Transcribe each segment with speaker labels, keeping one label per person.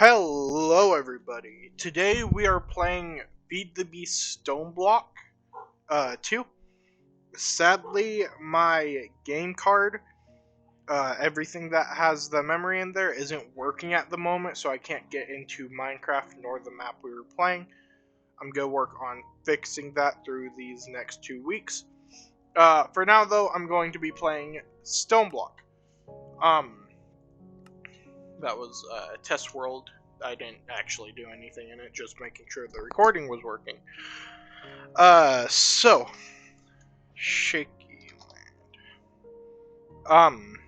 Speaker 1: Hello, everybody. Today we are playing Feed the Beast Stoneblock 2. Sadly, my game card, everything that has the memory in there, isn't working at the moment, so I can't get into Minecraft nor the map we were playing. I'm going to work on fixing that through these next 2 weeks. For now, though, I'm going to be playing Stoneblock. That was a test world. I didn't actually do anything in it, just making sure the recording was working. So shaky land.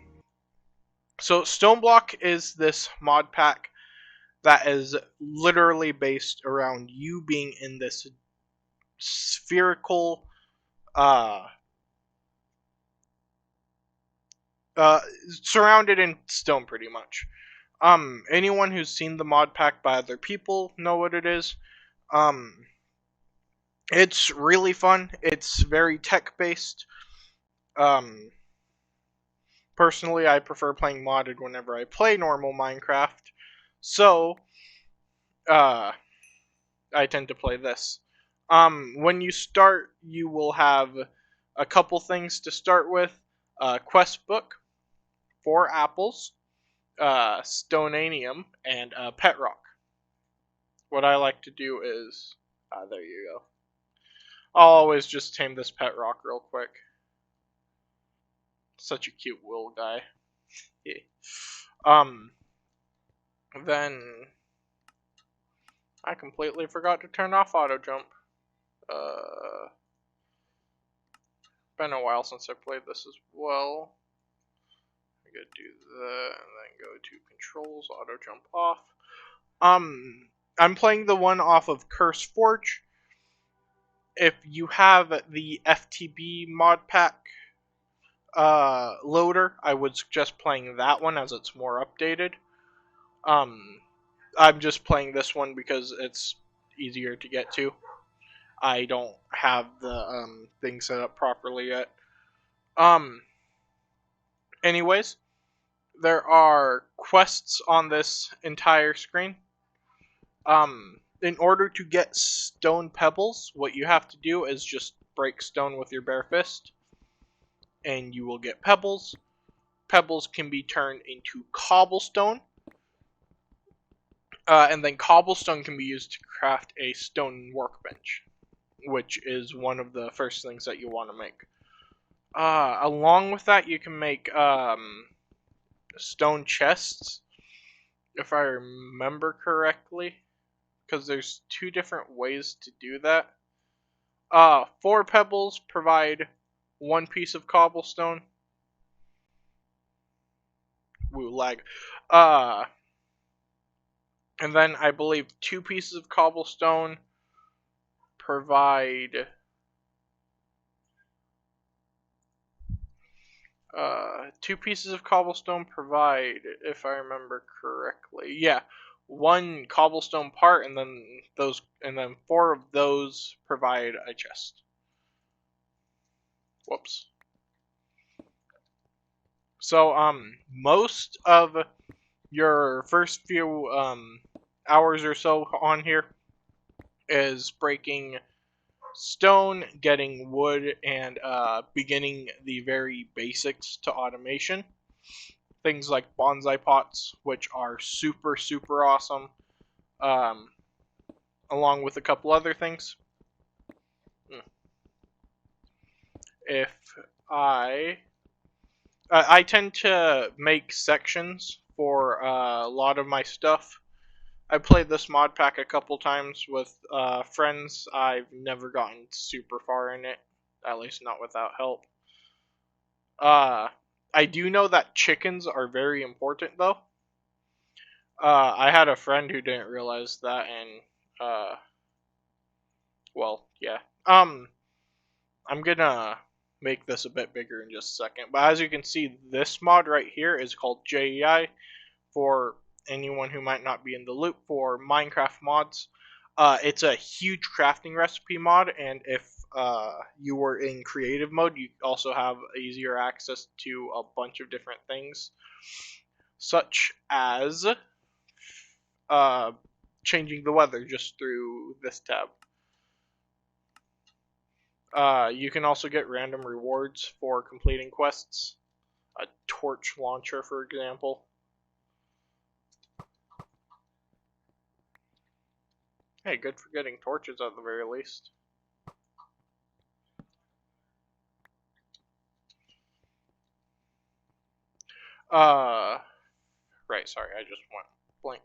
Speaker 1: So Stoneblock is this mod pack that is literally based around you being in this spherical, uh, uh, surrounded in stone, pretty much. Anyone who's seen the mod pack by other people know what it is. Um, It's really fun. It's very tech based. Um, Personally, I prefer playing modded whenever I play normal Minecraft. So, uh, I tend to play this. When you start, you will have a couple things to start with. Quest book, 4 apples, stonanium, and pet rock. What I like to do is, there you go. I'll always just tame this pet rock real quick. Such a cute wool guy. Yeah. Then I completely forgot to turn off auto jump. Been a while since I played this as well. I gotta do that and then go to controls, auto jump off. I'm playing the one off of Curse Forge. If you have the FTB mod pack loader, I would suggest playing that one as it's more updated. I'm just playing this one because it's easier to get to. I don't have the thing set up properly yet. Anyways, there are quests on this entire screen. In order to get stone pebbles, what you have to do is just break stone with your bare fist, and you will get pebbles. Pebbles can be turned into cobblestone, and then cobblestone can be used to craft a stone workbench, which is one of the first things that you want to make. Along with that, you can make stone chests, if I remember correctly, because there's 2 different ways to do that. 4 pebbles provide 1 piece of cobblestone. Woo, lag. And then I believe 2 pieces of cobblestone provide 2 pieces of cobblestone provide, if I remember correctly, yeah, 1 cobblestone part, and then 4 of those provide a chest. Whoops. So most of your first few hours or so on here is breaking stone, getting wood, and beginning the very basics to automation. Things like bonsai pots, which are super, super awesome, along with a couple other things. If I tend to make sections for a lot of my stuff. I played this mod pack a couple times with friends. I've never gotten super far in it, at least not without help. I do know that chickens are very important, though. I had a friend who didn't realize that, and well, yeah. I'm gonna make this a bit bigger in just a second. But as you can see, this mod right here is called JEI for anyone who might not be in the loop for Minecraft mods. It's a huge crafting recipe mod, and if you were in creative mode, you also have easier access to a bunch of different things, such as changing the weather just through this tab. You can also get random rewards for completing quests. A torch launcher, for example. Hey, good for getting torches at the very least. Right, sorry, I just went blank.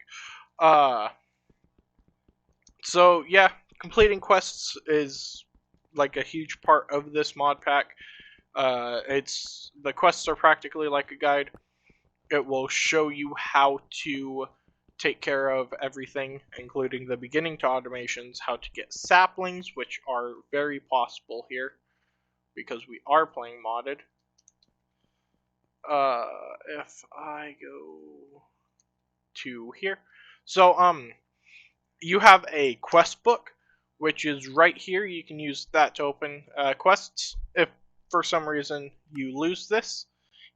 Speaker 1: So yeah, completing quests is like a huge part of this mod pack. The quests are practically like a guide. It will show you how to take care of everything, including the beginning to automations, how to get saplings, which are very possible here because we are playing modded. If I go to here, so you have a quest book, which is right here. You can use that to open quests. If for some reason you lose this,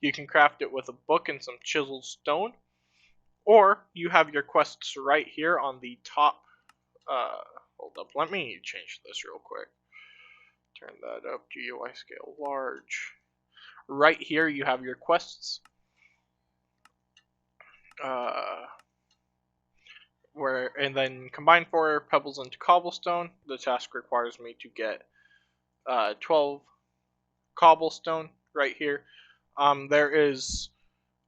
Speaker 1: you can craft it with a book and some chiseled stone. Or you have your quests right here on the top. Hold up, let me change this real quick. Turn that up, GUI scale large. Right here you have your quests. And then combine 4 pebbles into cobblestone. The task requires me to get 12 cobblestone right here. There is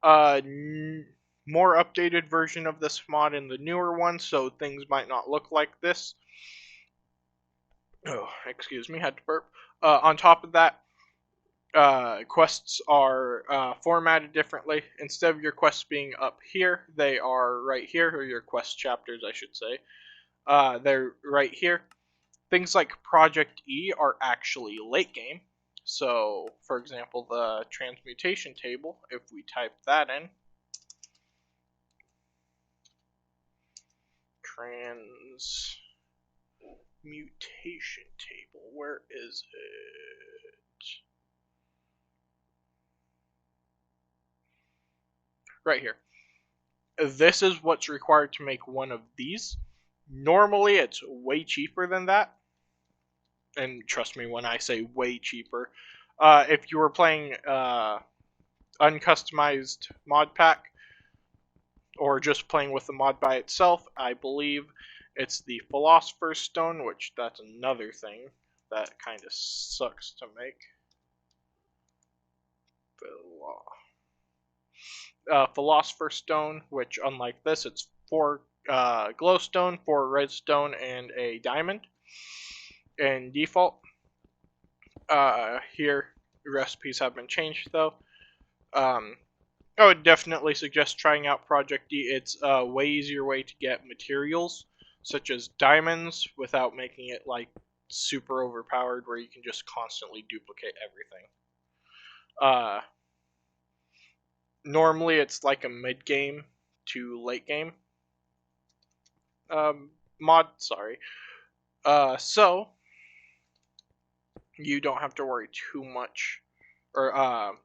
Speaker 1: a more updated version of this mod in the newer one, so things might not look like this. Oh, excuse me, had to burp. On top of that, quests are formatted differently. Instead of your quests being up here, they are right here, or your quest chapters, I should say. They're right here. Things like Project E are actually late game. So, for example, the transmutation table, if we type that in, transmutation table, where is it? Right here. This is what's required to make one of these. Normally, it's way cheaper than that. And trust me when I say way cheaper. If you were playing uncustomized mod pack, or just playing with the mod by itself, I believe it's the Philosopher's Stone, which that's another thing that kind of sucks to make. Philosopher's Stone, which unlike this, it's 4 glowstone, 4 redstone, and a diamond. In default, here the recipes have been changed though. I would definitely suggest trying out Project D. It's a way easier way to get materials, such as diamonds, without making it like super overpowered, where you can just constantly duplicate everything. Normally it's like a mid game to late game mod. Sorry. So you don't have to worry too much, or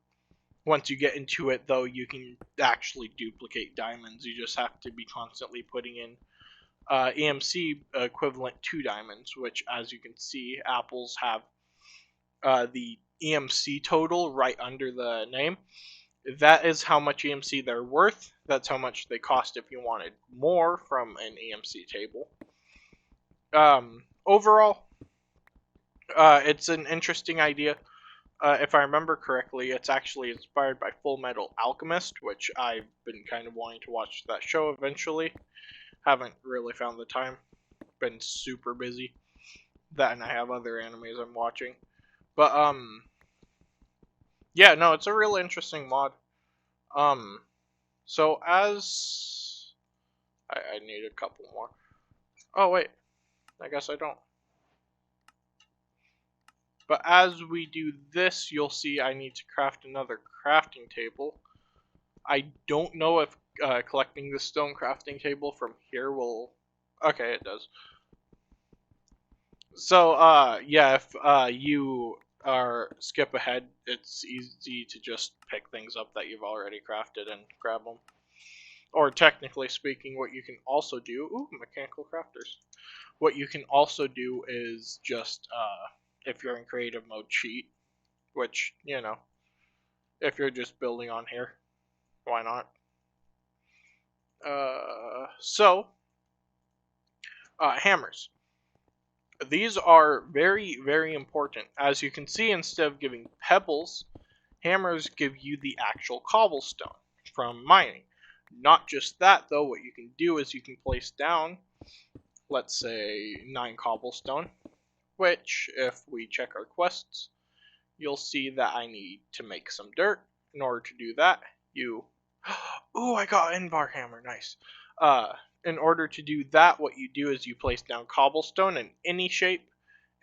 Speaker 1: once you get into it, though, you can actually duplicate diamonds. You just have to be constantly putting in EMC equivalent to diamonds, which, as you can see, apples have the EMC total right under the name. That is how much EMC they're worth. That's how much they cost if you wanted more from an EMC table. Overall, it's an interesting idea. If I remember correctly, it's actually inspired by Full Metal Alchemist, which I've been kind of wanting to watch that show eventually. Haven't really found the time. Been super busy. That and I have other animes I'm watching. But, yeah, no, it's a really interesting mod. So as... I need a couple more. Oh, wait. I guess I don't. But as we do this, you'll see I need to craft another crafting table. I don't know if collecting the stone crafting table from here will... Okay, it does. So, yeah, if you skip ahead, it's easy to just pick things up that you've already crafted and grab them. Or technically speaking, what you can also do, mechanical crafters. What you can also do is just, if you're in creative mode, cheat, which, you know, if you're just building on here, why not? Hammers. These are very, very important. As you can see, instead of giving pebbles, hammers give you the actual cobblestone from mining. Not just that, though, what you can do is you can place down, let's say, 9 cobblestone, which, if we check our quests, you'll see that I need to make some dirt. In order to do that, you... Ooh, I got an bar hammer, nice. In order to do that, what you do is you place down cobblestone in any shape,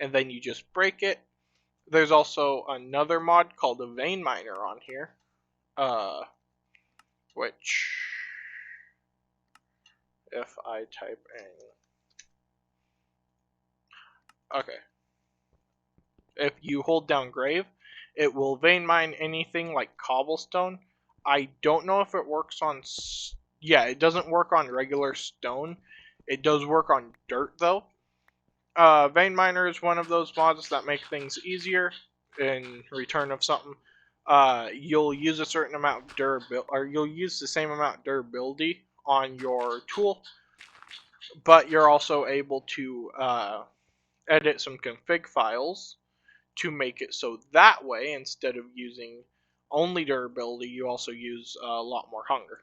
Speaker 1: and then you just break it. There's also another mod called a vein miner on here, which, if I type in... Okay. If you hold down grave, it will vein mine anything like cobblestone. I don't know if it works on... Yeah, it doesn't work on regular stone. It does work on dirt, though. Vein miner is one of those mods that make things easier in return of something. You'll use a certain amount of durability, or you'll use the same amount of durability on your tool, but you're also able to edit some config files to make it so that way, instead of using only durability, you also use a lot more hunger.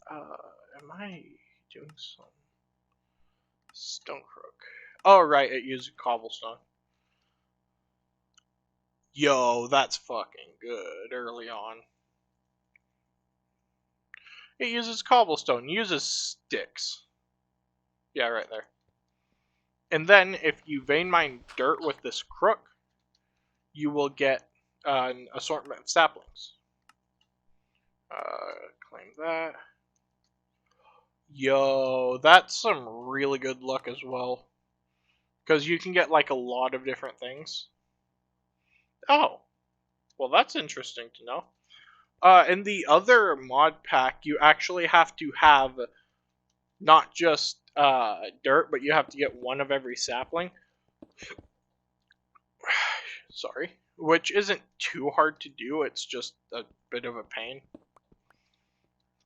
Speaker 1: Am I doing some stone crook? Oh, right, it uses cobblestone. Yo, that's fucking good early on. It uses cobblestone, uses sticks. Yeah, right there. And then, if you vein mine dirt with this crook, you will get an assortment of saplings. Claim that. Yo, that's some really good luck as well. Because you can get, like, a lot of different things. Oh. Well, that's interesting to know. In the other mod pack, you actually have to have not just dirt, but you have to get one of every sapling. Sorry. Which isn't too hard to do, it's just a bit of a pain.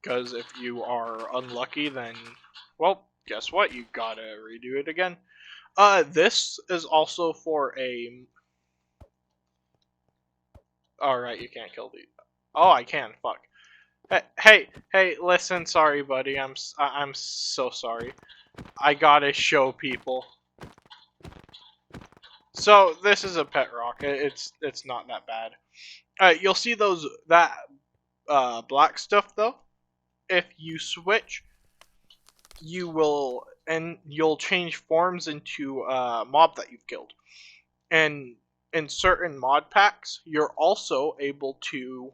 Speaker 1: Because if you are unlucky, then, well, guess what? You gotta redo it again. This is also for a... Alright, you can't kill the... Oh, I can, fuck. Hey, listen, sorry, buddy, I'm so sorry. I gotta show people. So, this is a pet rock, it's not that bad. You'll see that black stuff, though. If you switch, you'll change forms into a mob that you've killed. And in certain mod packs, you're also able to,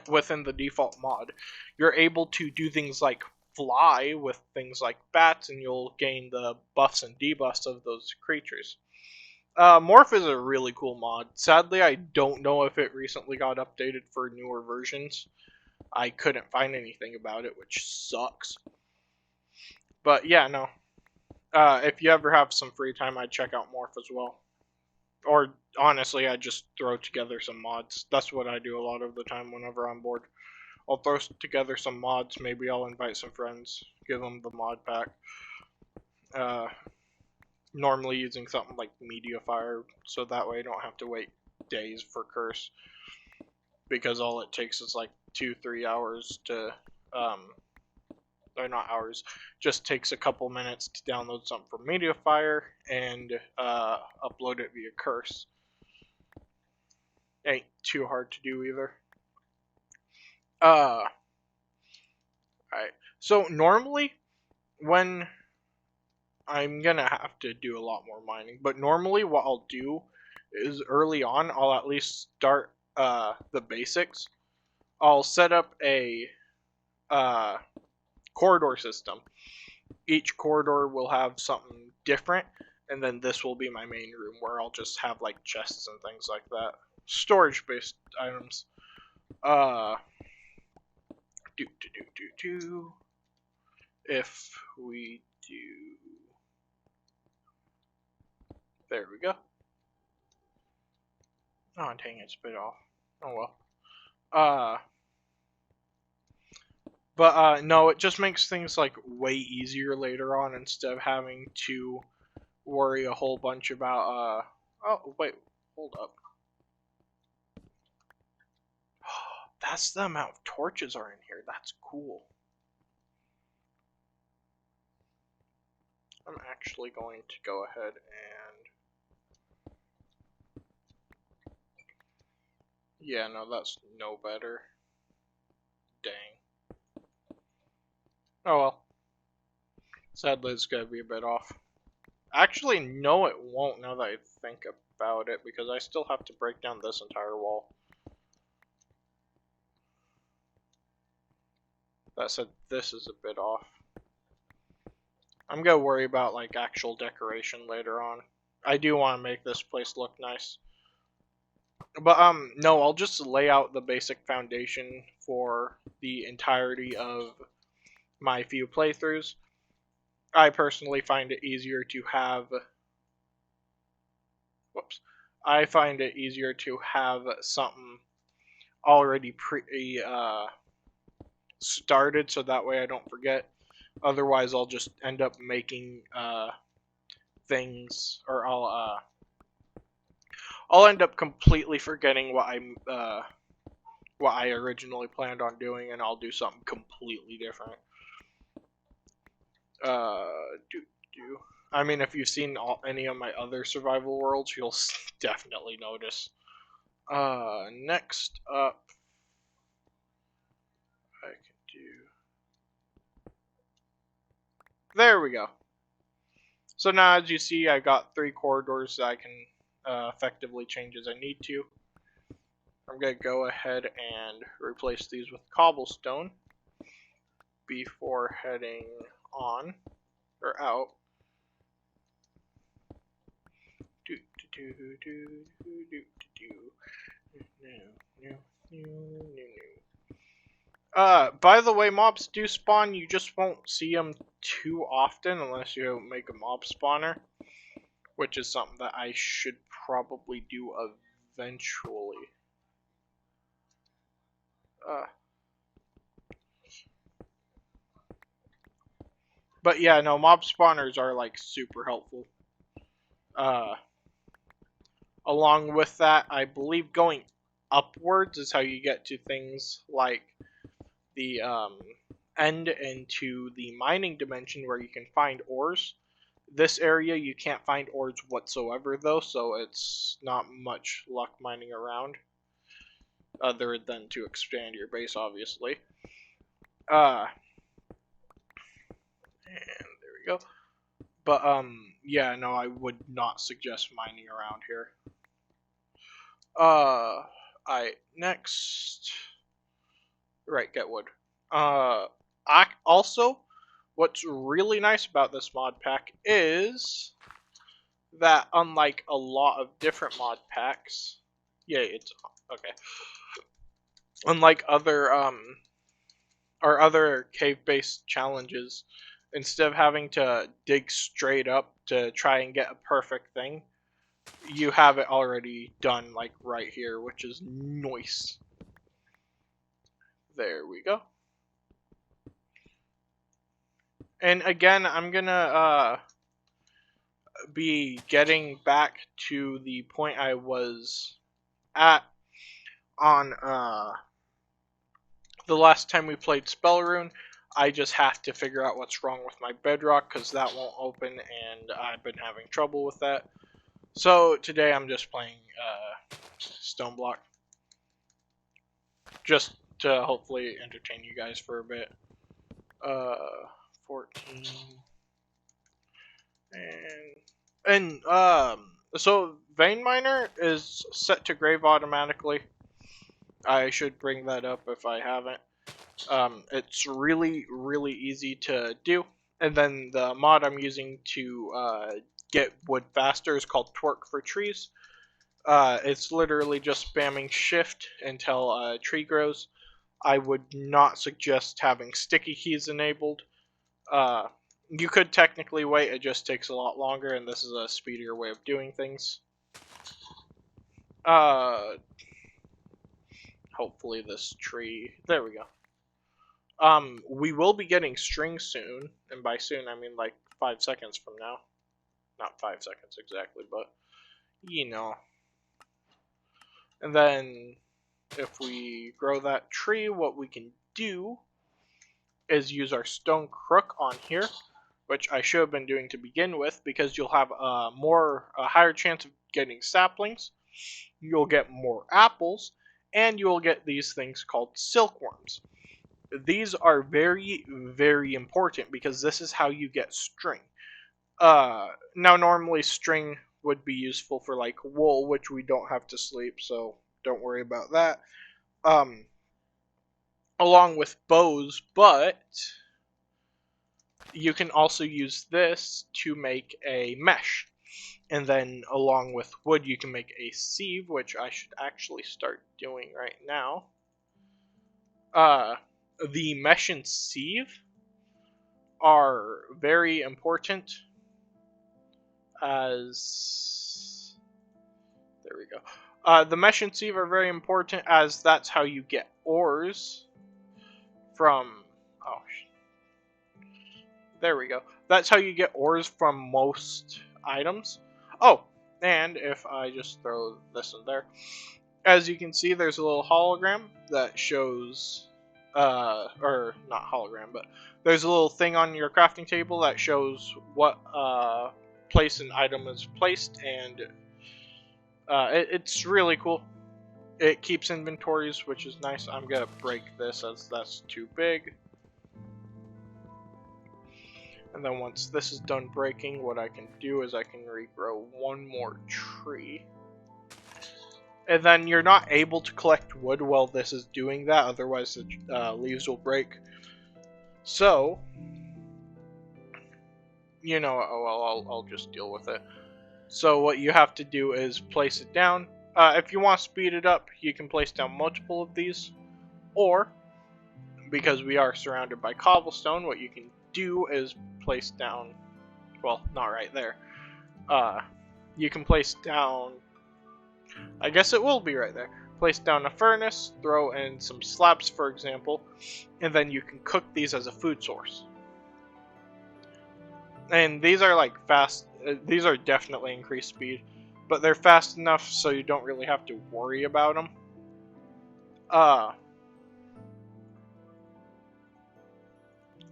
Speaker 1: within the default mod, you're able to do things like fly with things like bats, and you'll gain the buffs and debuffs of those creatures. Morph is a really cool mod. Sadly, I don't know if it recently got updated for newer versions. I couldn't find anything about it, which sucks. But yeah, no. If you ever have some free time, I'd check out Morph as well. Or, honestly, I'd just throw together some mods. That's what I do a lot of the time whenever I'm bored. I'll throw together some mods, maybe I'll invite some friends, give them the mod pack. Normally using something like Mediafire, so that way I don't have to wait days for Curse. Because all it takes is like 2-3 hours to, or not hours, just takes a couple minutes to download something from Mediafire and upload it via Curse. Ain't too hard to do either. Alright, so normally when I'm gonna have to do a lot more mining, but normally what I'll do is early on I'll at least start the basics. I'll set up a corridor system. Each corridor will have something different, and then this will be my main room where I'll just have like chests and things like that. Storage based items. If we do, there we go. Oh, dang, it's a bit off. Oh well. But no, it just makes things like way easier later on instead of having to worry a whole bunch about oh wait, hold up. That's the amount of torches are in here. That's cool. I'm actually going to go ahead and yeah, no, that's no better. Dang. Oh well. Sadly, it's gonna be a bit off. Actually, no, it won't now that I think about it, because I still have to break down this entire wall. That said, this is a bit off. I'm gonna worry about like actual decoration later on. I do want to make this place look nice. But no, I'll just lay out the basic foundation for the entirety of my few playthroughs. I personally find it easier to have I find it easier to have something already started, so that way I don't forget. Otherwise, I'll just end up making things, or I'll end up completely forgetting what I originally planned on doing, and I'll do something completely different. I mean, if you've seen any of my other survival worlds, you'll definitely notice. Next up, I can do. There we go. So now, as you see, I got 3 corridors that I can effectively change as I need to. I'm going to go ahead and replace these with cobblestone before heading on, or out. By the way, mobs do spawn, you just won't see them too often unless you make a mob spawner, which is something that I should probably do eventually. But yeah, no, mob spawners are like super helpful. Along with that, I believe going upwards is how you get to things like the end into the mining dimension where you can find ores. This area you can't find ores whatsoever though, so it's not much luck mining around. Other than to expand your base, obviously. And there we go. But yeah, no, I would not suggest mining around here. Next, right, get wood. Also, what's really nice about this mod pack is that unlike a lot of different mod packs, yeah, it's okay. Unlike other other cave-based challenges, instead of having to dig straight up to try and get a perfect thing, you have it already done, like right here, which is nice. There we go. And again, I'm gonna be getting back to the point I was at on the last time we played spellrune. I just have to figure out what's wrong with my bedrock, because that won't open, and I've been having trouble with that. So today I'm just playing Stoneblock, just to hopefully entertain you guys for a bit. 14, and so vein miner is set to grave automatically. I should bring that up if I haven't. It's really easy to do, and then the mod I'm using to get wood faster is called Twerk for Trees. It's literally just spamming shift until a tree grows. I would not suggest having sticky keys enabled. You could technically wait, it just takes a lot longer, and this is a speedier way of doing things. Hopefully this tree, there we go. We will be getting string soon, and by soon I mean like 5 seconds from now. Not 5 seconds exactly, but you know. And then if we grow that tree, what we can do is use our stone crook on here, which I should have been doing to begin with, because you'll have a higher chance of getting saplings, you'll get more apples, and you'll get these things called silkworms. These are very, very important because this is how you get string. Now normally string would be useful for like wool, which we don't have to sleep, so don't worry about that. Along with bows, but you can also use this to make a mesh. And then along with wood, you can make a sieve, which I should actually start doing right now. The mesh and sieve are very important as... There we go. The mesh and sieve are very important as that's how you get ores from... Oh, there we go. That's how you get ores from most items. Oh, and if I just throw this in there, as you can see, there's a little hologram that shows, or not hologram, but there's a little thing on your crafting table that shows what place an item is placed, and it's really cool. It keeps inventories, which is nice. I'm gonna break this as that's too big. And then once this is done breaking, what I can do is I can regrow one more tree. And then you're not able to collect wood while this is doing that, otherwise the leaves will break. So, you know, I'll just deal with it. So what you have to do is place it down. If you want to speed it up, you can place down multiple of these. Or, because we are surrounded by cobblestone, what you can do is place down, well, not right there. You can place down, I guess it will be right there. Place down a furnace, throw in some slabs, for example, and then you can cook these as a food source. And these are like fast, these are definitely increased speed, but they're fast enough so you don't really have to worry about them.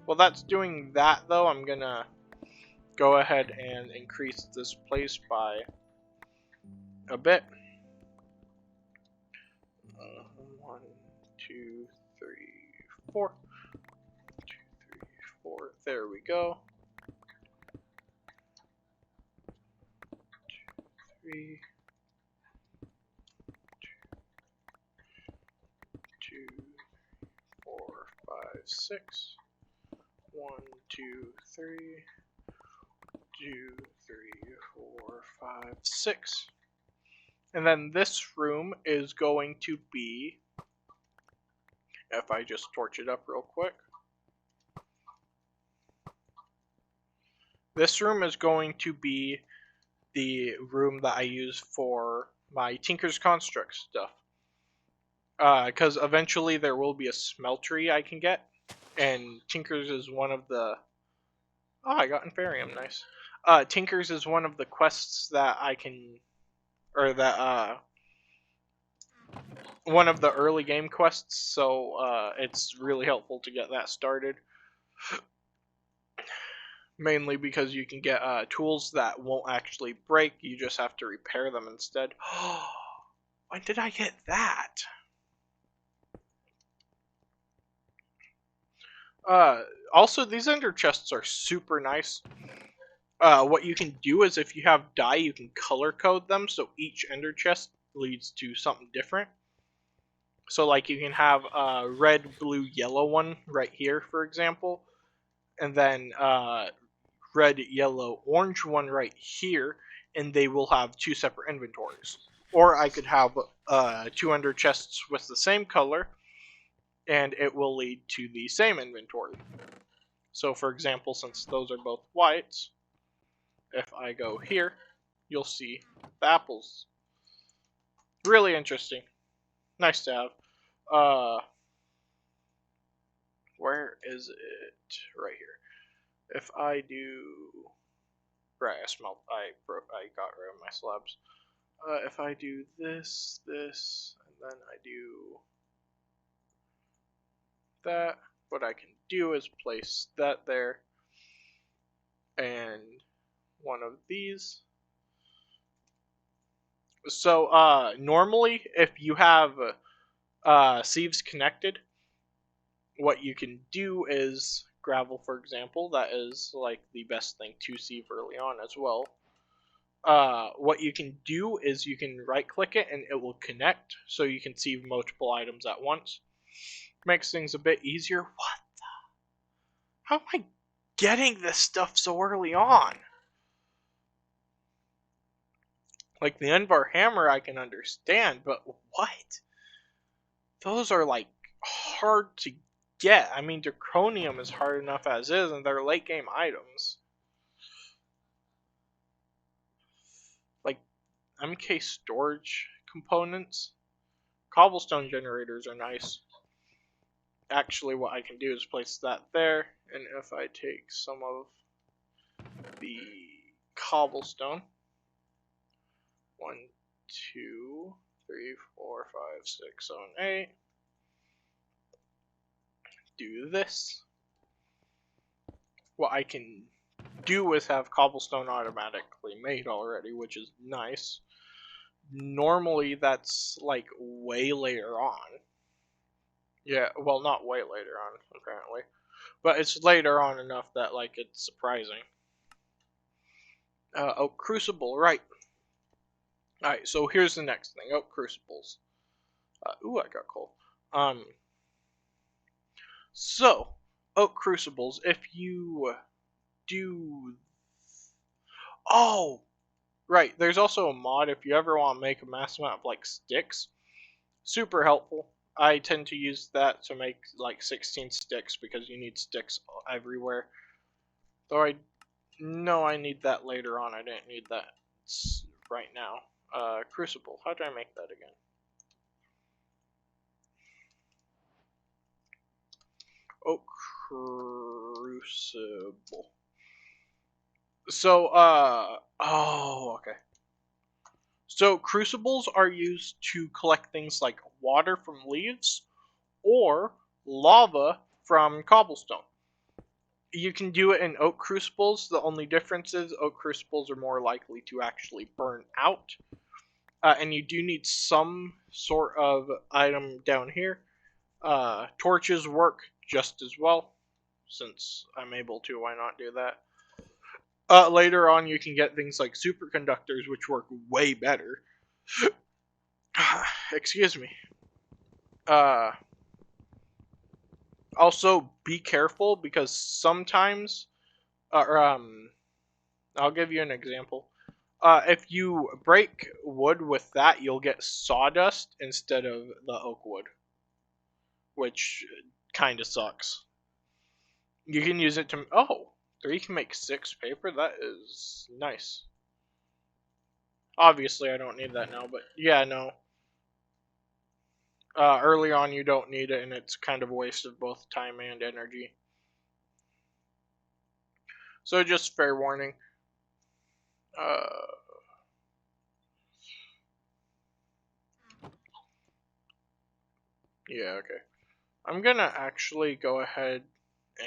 Speaker 1: Well, that's doing that, though. I'm gonna go ahead and increase this place by a bit. 1, 2, 3, 4. 1, 2, 3, 4. There we go. 2, 3. 2, 4, 5, 6. 1, 2, 3, 2, 3, 4, 5, 6. And then this room is going to be, if I just torch it up real quick, this room is going to be the room that I use for my Tinker's Construct stuff. Because eventually there will be a smeltery I can get. And Tinker's is one of the... Oh, I got Inferium, nice. Tinker's is one of the quests that I can... Or that, one of the early game quests, so, it's really helpful to get that started. Mainly because you can get, tools that won't actually break, you just have to repair them instead. When did I get that? Also, these ender chests are super nice. What you can do is if you have dye, you can color code them, so each ender chest leads to something different. So, like, you can have a red, blue, yellow one right here, for example, and then red, yellow, orange one right here, and they will have 2 separate inventories. Or I could have 2 ender chests with the same color, and it will lead to the same inventory. So for example, since those are both whites, if I go here, you'll see the apples. Really interesting. Nice to have. Where is it? Right here. If I do, right, I got rid of my slabs. If I do this, and then I do that, what I can do is place that there, and one of these. So, normally, if you have sieves connected, what you can do is gravel, for example. That is like the best thing to sieve early on as well. What you can do is you can right click it and it will connect, so you can sieve multiple items at once. Makes things a bit easier. What the? How am I getting this stuff so early on? Like the Envar hammer I can understand, but what? Those are like hard to get. I mean, Draconium is hard enough as is, and they're late game items. Like MK storage components. Cobblestone generators are nice. Actually, what I can do is place that there, and if I take some of the cobblestone, 1, 2, 3, 4, 5, 6, 7, 8, do this. What I can do is have cobblestone automatically made already, which is nice. Normally, that's like way later on. Yeah, well, not way later on, apparently. But it's later on enough that, like, it's surprising. Oak Crucible, right. Alright, so here's the next thing. Oak Crucibles. Ooh, I got coal. So, Oak Crucibles, if you do... Oh! Right, there's also a mod if you ever want to make a mass amount of, like, sticks. Super helpful. I tend to use that to make, like, 16 sticks because you need sticks everywhere. Though I know I need that later on. I didn't need that right now. Crucible. How do I make that again? Oh, Crucible. So, oh, okay. So, crucibles are used to collect things like water from leaves or lava from cobblestone. You can do it in oak crucibles. The only difference is oak crucibles are more likely to actually burn out. And you do need some sort of item down here. Torches work just as well. Since I'm able to, why not do that? Later on, you can get things like superconductors, which work way better. Excuse me. Also, be careful because sometimes, I'll give you an example. If you break wood with that, you'll get sawdust instead of the oak wood, which kind of sucks. You can use it to... Oh, 3 can make 6 paper? That is nice. Obviously, I don't need that now, but yeah, no. Early on, you don't need it, and it's kind of a waste of both time and energy. So just fair warning. Yeah, okay. I'm gonna actually go ahead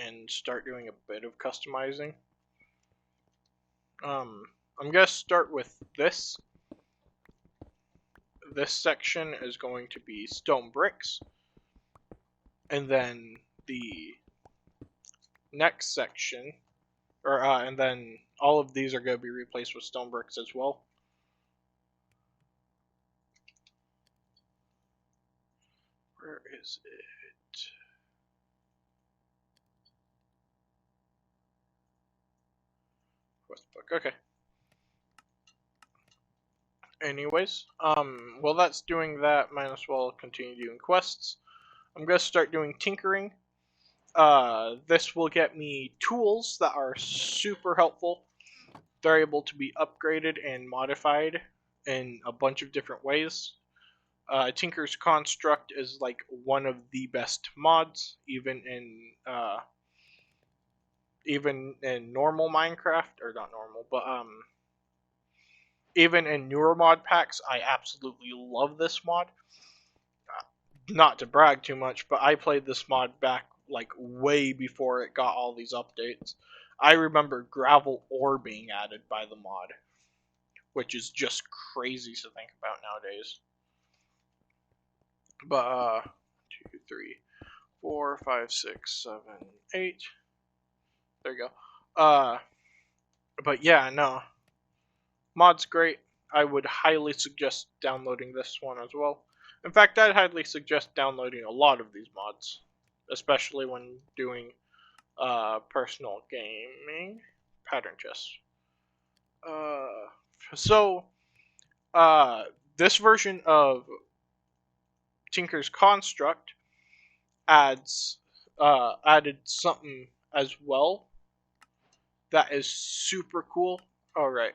Speaker 1: and start doing a bit of customizing. I'm gonna start with this. This section is going to be stone bricks. And then the next section, and then all of these are going to be replaced with stone bricks as well. Where is it? Quest book. Okay. Anyways, while that's doing that, might as well continue doing quests. I'm going to start doing tinkering. This will get me tools that are super helpful. They're able to be upgraded and modified in a bunch of different ways. Tinker's Construct is like one of the best mods, even in normal Minecraft, or not normal, but even in newer mod packs. I absolutely love this mod. Not to brag too much, but I played this mod back like way before it got all these updates. I remember gravel ore being added by the mod, which is just crazy to think about nowadays. But 2, 3, 4, 5, 6, 7, 8. There you go. But yeah, no, mod's great. I would highly suggest downloading this one as well. In fact, I'd highly suggest downloading a lot of these mods, especially when doing personal gaming. Pattern chest. So, this version of Tinker's Construct added something as well that is super cool. All right.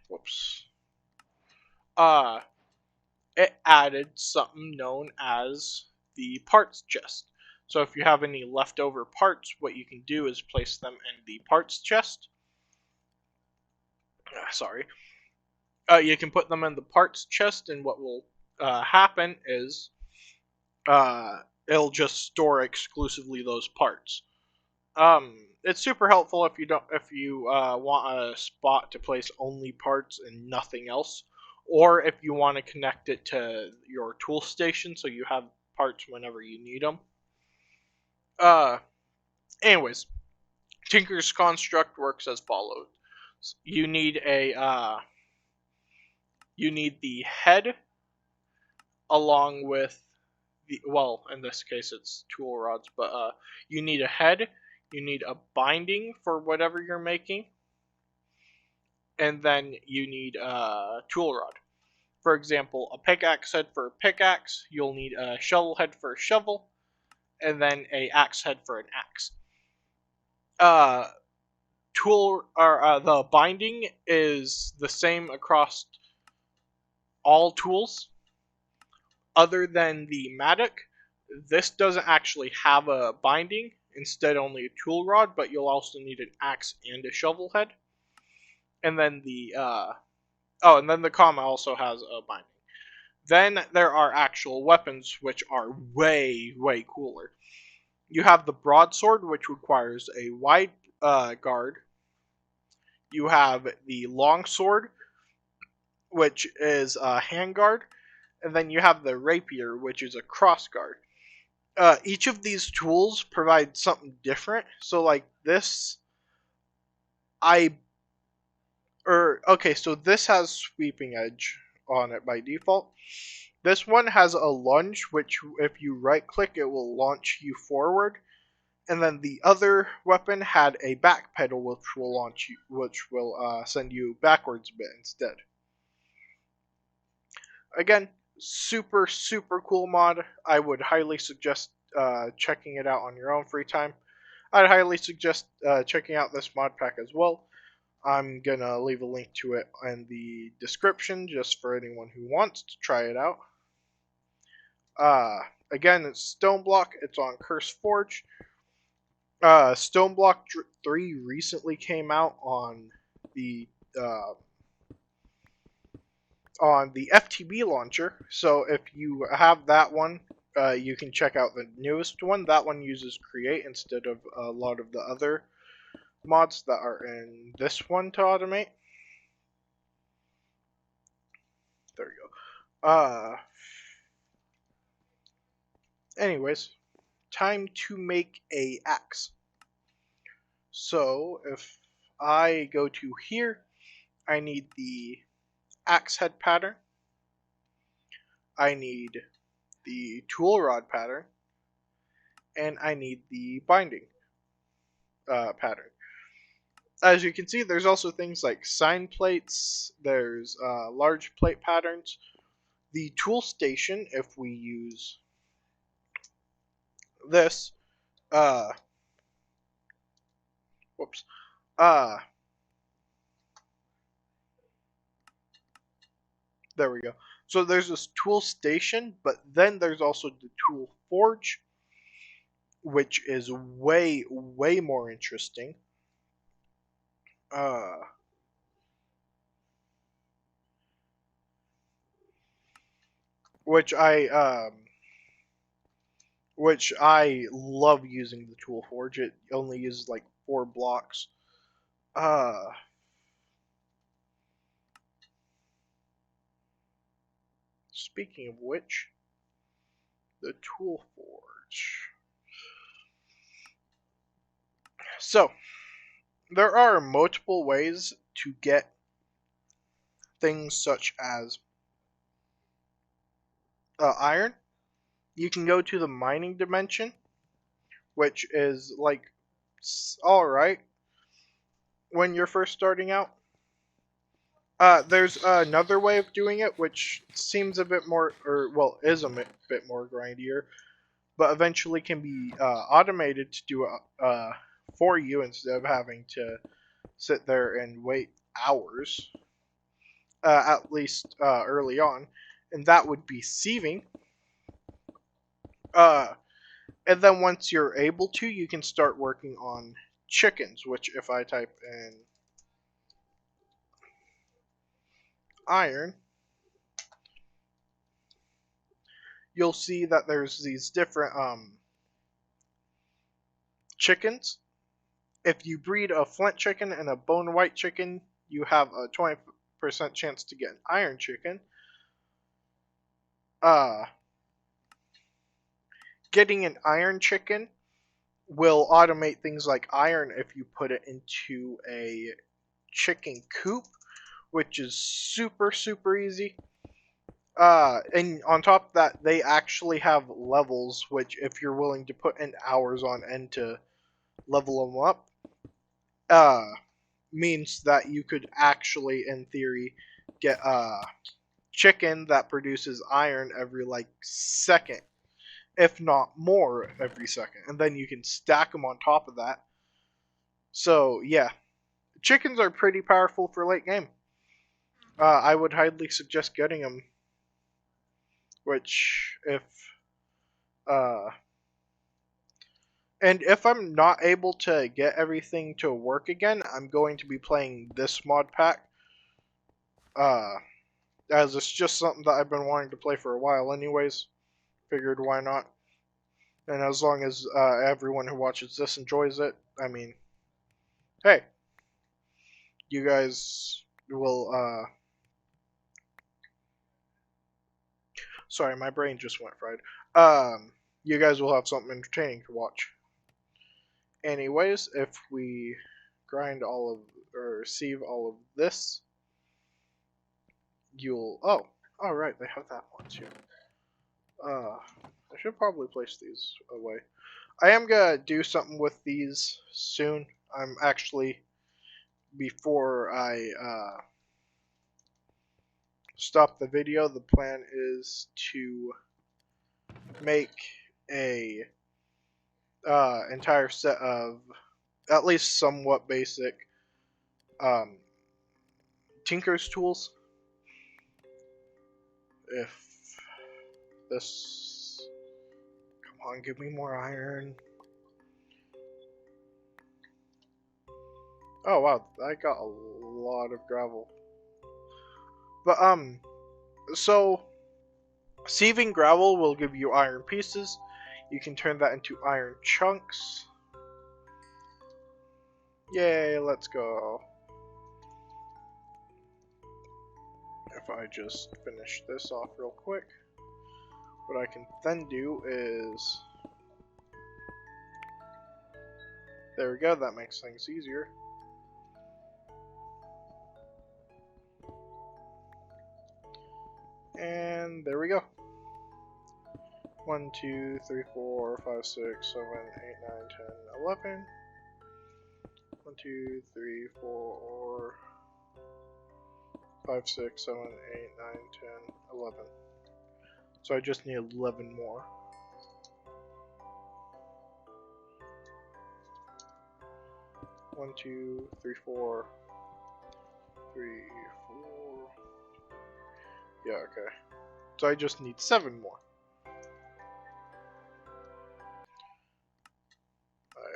Speaker 1: Whoops. It added something known as the parts chest. So if you have any leftover parts, what you can do is place them in the parts chest. Sorry. You can put them in the parts chest, and what will happen is it'll just store exclusively those parts. It's super helpful if you want a spot to place only parts and nothing else, or if you want to connect it to your tool station so you have parts whenever you need them. Anyways, Tinker's Construct works as follows: you need the head along with in this case it's tool rods, but you need a head, you need a binding for whatever you're making, and then you need a tool rod. For example, a pickaxe head for a pickaxe, you'll need a shovel head for a shovel, and then a axe head for an axe. The binding is the same across all tools, other than the mattock. This doesn't actually have a binding, instead only a tool rod, but you'll also need an axe and a shovel head. And then the comma also has a binding. Then there are actual weapons, which are way, way cooler. You have the broadsword, which requires a wide guard. You have the longsword, which is a handguard. And then you have the rapier, which is a crossguard. Each of these tools provides something different. So like this, so this has sweeping edge on it by default. This one has a lunge, which if you right click, it will launch you forward. And then the other weapon had a back pedal, which will send you backwards a bit instead. Again, super, super cool mod. I would highly suggest checking it out on your own free time. I'd highly suggest checking out this mod pack as well. I'm gonna leave a link to it in the description just for anyone who wants to try it out. Again, it's Stoneblock. It's on CurseForge. Stoneblock 3 recently came out on the FTB launcher. So if you have that one, you can check out the newest one. That one uses Create instead of a lot of the other mods that are in this one to automate. There we go. Anyways, time to make a axe. So if I go to here, I need the axe head pattern. I need the tool rod pattern, and I need the binding pattern. As you can see, there's also things like sign plates, there's large plate patterns. The tool station, if we use this, uh, whoops, uh, there we go. So there's this tool station, but then there's also the tool forge, which is way, way more interesting. Uh, which I love using the tool forge. It only uses like 4 blocks. Uh, Speaking of which, the tool forge. So there are multiple ways to get things such as iron. You can go to the mining dimension, which is like alright when you're first starting out. There's another way of doing it, which seems a bit more, or well, is a bit more grindier, but eventually can be automated to do it for you instead of having to sit there and wait hours, at least early on, and that would be sieving. Uh, and then once you're able to, you can start working on chickens, which if I type in iron, you'll see that there's these different chickens. If you breed a flint chicken and a bone white chicken, you have a 20% chance to get an iron chicken. Uh, Getting an iron chicken will automate things like iron if you put it into a chicken coop, which is super, super easy. And on top of that, they actually have levels, which if you're willing to put in hours on end to level them up, uh, means that you could actually, in theory, get a chicken that produces iron every like second, if not more every second, and then you can stack them on top of that. So yeah, chickens are pretty powerful for late game. I would highly suggest getting them. Which, if uh, and if I'm not able to get everything to work again, I'm going to be playing this mod pack. As it's just something that I've been wanting to play for a while, anyways. Figured why not? And as long as everyone who watches this enjoys it, I mean, hey, you guys will. Sorry, my brain just went fried. You guys will have something entertaining to watch. Anyways, if we grind all of or receive all of this, you'll. Oh, all right, they have that one too. I should probably place these away. I am gonna do something with these soon. I'm actually before I stop the video. The plan is to make a entire set of at least somewhat basic um, tinker's tools. If this, come on, give me more iron. Oh wow, I got a lot of gravel. But so sieving gravel will give you iron pieces. You can turn that into iron chunks. Yay, let's go. If I just finish this off real quick, what I can then do is, there we go, that makes things easier. And there we go. 1, 2, 3, 4, 5, 6, 7, 8, 9, 10, 11. 1, 2, 3, 4, 5, 6, 7, 8, 9, 10, 11. So I just need 11 more. 1, 2, 3, 4. 3, 4. Yeah, okay. So I just need 7 more.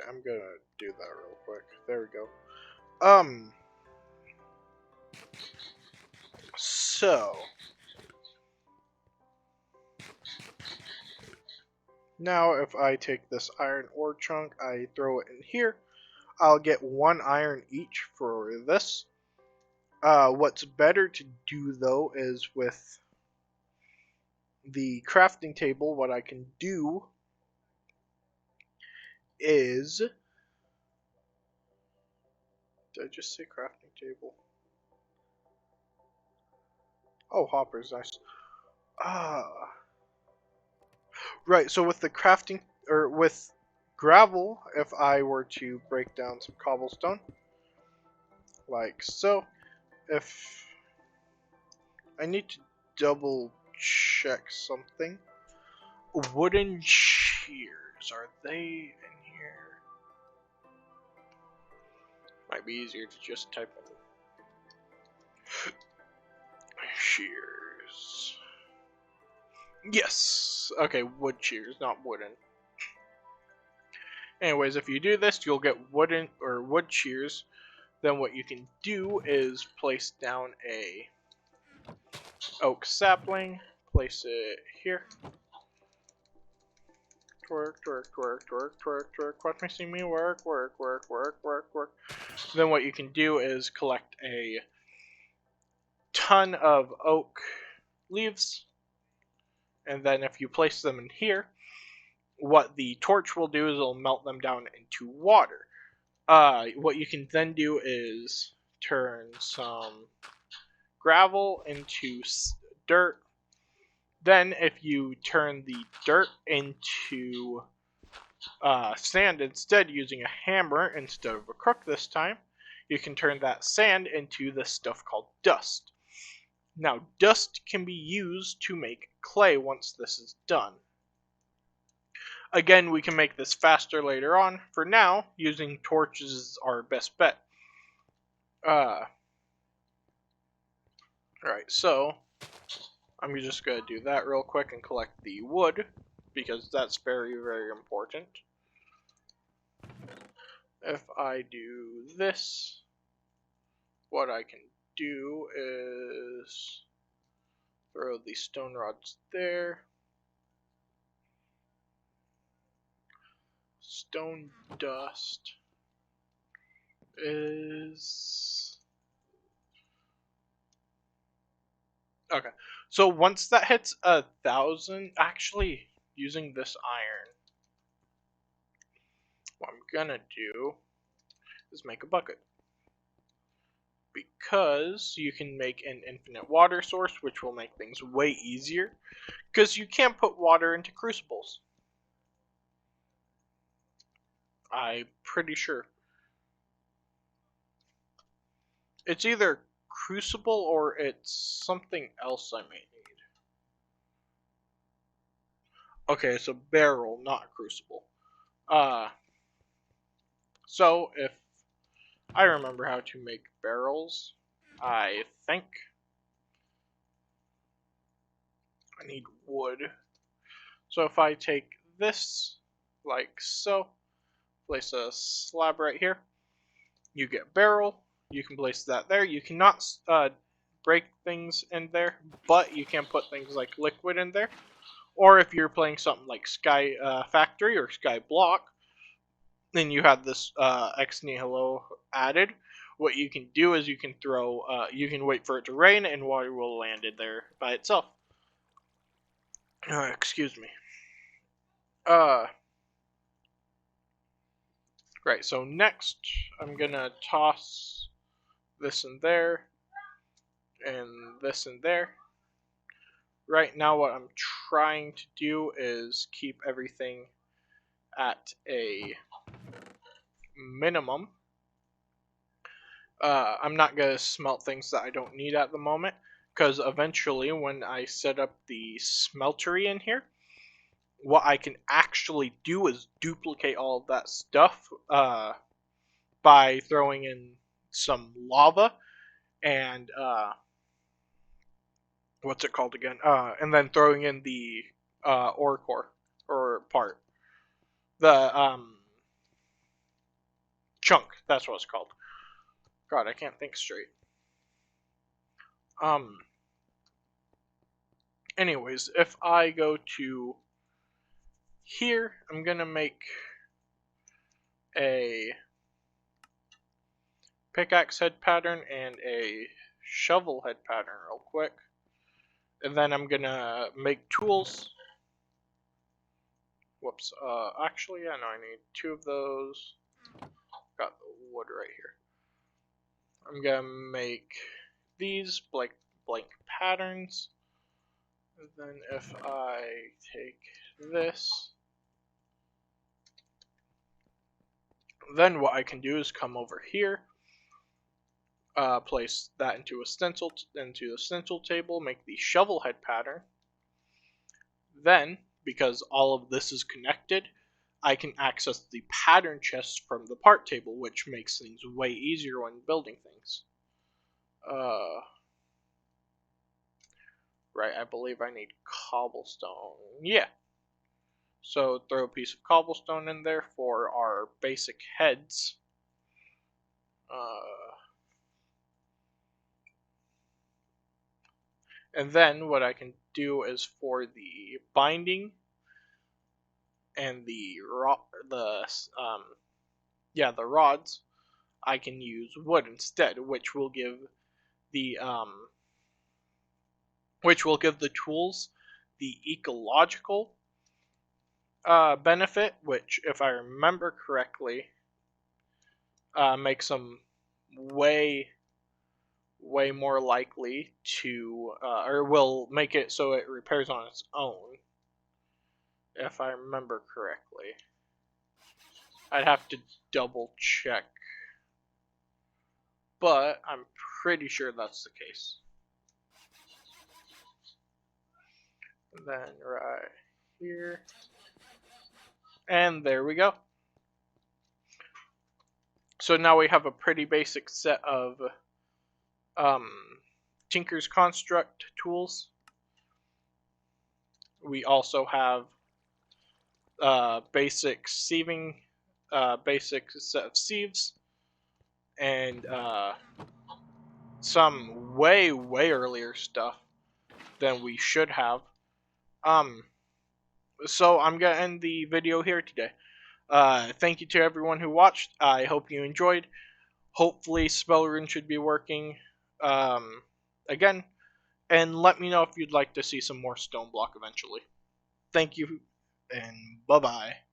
Speaker 1: I'm gonna do that real quick. There we go. So now if I take this iron ore chunk, I throw it in here, I'll get 1 iron each for this. What's better to do though is with the crafting table, what I can do is, did I just say crafting table? Oh, hopper's nice. Right, so with the crafting, or with gravel, if I were to break down some cobblestone, like so, if I need to double check something. Wooden shears, are they in here? Might be easier to just type in shears. Yes! Okay, wood shears, not wooden. Anyways, if you do this, you'll get wooden or wood shears. Then what you can do is place down a oak sapling, place it here. Twerk, twerk, twerk, twerk, twerk, twerk. Watch me see me work, work, work, work, work, work. Then what you can do is collect a ton of oak leaves, and then if you place them in here, what the torch will do is it'll melt them down into water. What you can then do is turn some gravel into dirt. Then if you turn the dirt into sand instead, using a hammer instead of a crook this time, you can turn that sand into this stuff called dust. Now, dust can be used to make clay once this is done. Again, we can make this faster later on. For now, using torches is our best bet. Alright, so I'm just going to do that real quick and collect the wood, because that's very, very important. If I do this, what I can do is throw the stone rods there. Stone dust is... Okay, so once that hits 1,000, actually, using this iron, what I'm gonna do is make a bucket. Because you can make an infinite water source, which will make things way easier. Because you can't put water into crucibles. I'm pretty sure. It's either crucible or it's something else I may need. Okay, it's a barrel, not a crucible. So if I remember how to make barrels, I think I need wood. So if I take this, like so, place a slab right here, you get barrel. You can place that there. You cannot break things in there, but you can put things like liquid in there. Or if you're playing something like Sky Factory or Sky Block, then you have this ex nihilo added. What you can do is you can throw, you can wait for it to rain, and water will land in there by itself. Excuse me. Right, so next I'm gonna toss this in there, and this in there. Right now what I'm trying to do is keep everything at a minimum. I'm not going to smelt things that I don't need at the moment, because eventually when I set up the smeltery in here, what I can actually do is duplicate all of that stuff by throwing in some lava and what's it called again? And then throwing in the ore core or part, the chunk. That's what it's called. God, I can't think straight. Anyways, if I go to here, I'm gonna make a pickaxe head pattern and a shovel head pattern real quick. And then I'm gonna make tools. Whoops. Actually, yeah, no, I need 2 of those. Got the wood right here. I'm gonna make these blank patterns. And then if I take this, then what I can do is come over here, place that into the stencil table, make the shovel head pattern. Then, because all of this is connected, I can access the pattern chest from the part table, which makes things way easier when building things. Right, I believe I need cobblestone. Yeah. So throw a piece of cobblestone in there for our basic heads. And then what I can do is for the binding and the rods, I can use wood instead, which will give the tools the ecological benefit, which, if I remember correctly, makes them way more likely to, or will make it so it repairs on its own, if I remember correctly. I'd have to double check, but I'm pretty sure that's the case. And then right here, and there we go. So now we have a pretty basic set of Tinker's Construct tools. We also have basic sieving, basic set of sieves, and some way earlier stuff than we should have. So I'm gonna end the video here today. Thank you to everyone who watched. I hope you enjoyed. Hopefully spellrune should be working again, and let me know if you'd like to see some more Stoneblock eventually. Thank you, and bye bye.